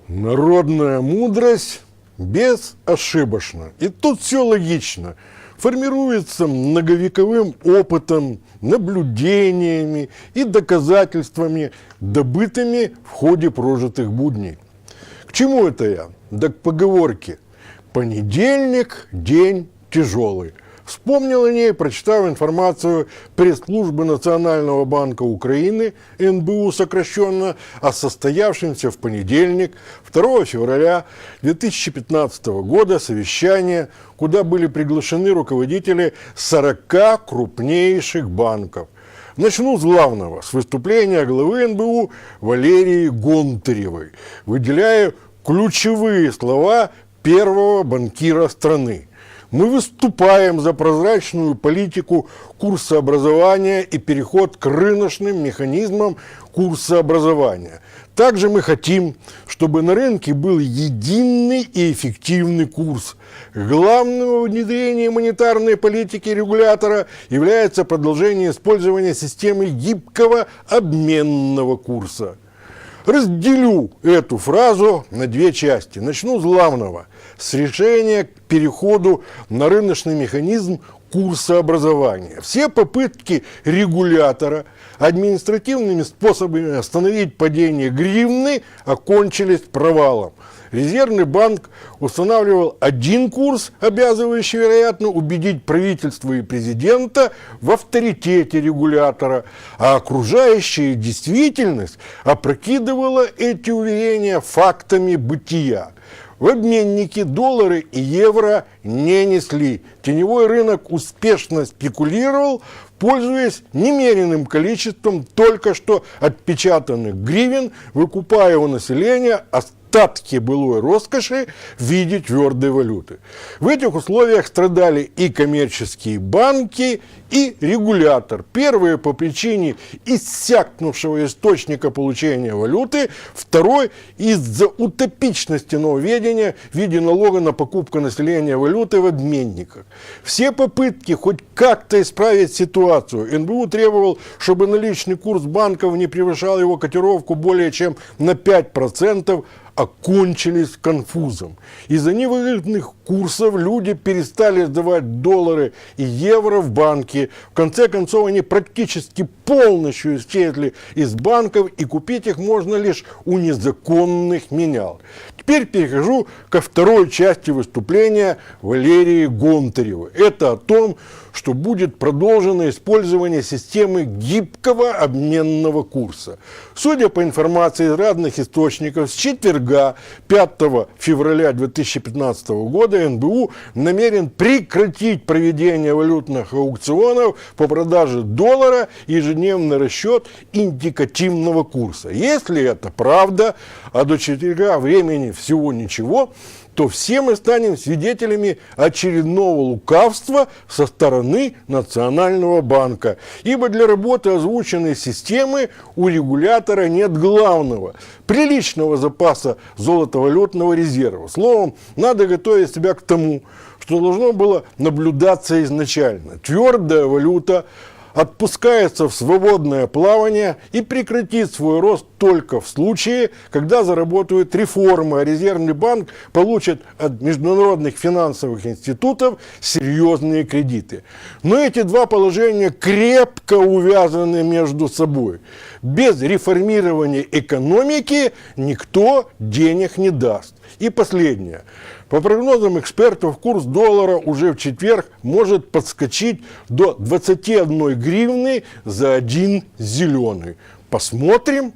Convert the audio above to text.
Народная мудрость безошибочна. И тут все логично. Формируется многовековым опытом, наблюдениями и доказательствами, добытыми в ходе прожитых будней. К чему это я? Да к поговорке «Понедельник – день тяжелый». Вспомнил о ней, прочитав информацию пресс-службы Национального банка Украины, НБУ сокращенно, о состоявшемся в понедельник, 2 февраля 2015 года совещании, куда были приглашены руководители 40 крупнейших банков. Начну с главного, с выступления главы НБУ Валерии Гонтаревой, выделяя ключевые слова первого банкира страны. Мы выступаем за прозрачную политику курсообразования и переход к рыночным механизмам курсообразования. Также мы хотим, чтобы на рынке был единый и эффективный курс. Главным внедрением монетарной политики регулятора является продолжение использования системы гибкого обменного курса. Разделю эту фразу на две части. Начну с главного, с решения к переходу на рыночный механизм курсообразования. Все попытки регулятора административными способами остановить падение гривны окончились провалом. Резервный банк устанавливал один курс, обязывающий, вероятно, убедить правительство и президента в авторитете регулятора, а окружающая действительность опрокидывала эти уверения фактами бытия. В обменники доллары и евро не несли. Теневой рынок успешно спекулировал, пользуясь немеренным количеством только что отпечатанных гривен, выкупая у населения остатки былой роскоши в виде твердой валюты. В этих условиях страдали и коммерческие банки, и регулятор. Первые по причине иссякнувшего источника получения валюты, второй из-за утопичности нововведения в виде налога на покупку населения валюты в обменниках. Все попытки хоть как-то исправить ситуацию. НБУ требовал, чтобы наличный курс банков не превышал его котировку более чем на 5%, окончились конфузом. Из-за невыгодных курсов люди перестали сдавать доллары и евро в банки. В конце концов, они практически полностью исчезли из банков, и купить их можно лишь у незаконных менял. Теперь перехожу ко второй части выступления Валерии Гонтаревой. Это о том, что будет продолжено использование системы гибкого обменного курса. Судя по информации из разных источников, с четверга, 5 февраля 2015 года, НБУ намерен прекратить проведение валютных аукционов по продаже доллара и ежедневный расчет индикативного курса. Если это правда, а до четверга времени всего ничего, то все мы станем свидетелями очередного лукавства со стороны Национального банка. Ибо для работы озвученной системы у регулятора нет главного – приличного запаса золотовалютного резерва. Словом, надо готовить себя к тому, что должно было наблюдаться изначально. Твердая валюта отпускается в свободное плавание и прекратит свой рост только в случае, когда заработают реформы, а Резервный банк получит от международных финансовых институтов серьезные кредиты. Но эти два положения крепко увязаны между собой. Без реформирования экономики никто денег не даст. И последнее. По прогнозам экспертов, курс доллара уже в четверг может подскочить до 21 гривны за один зеленый. Посмотрим.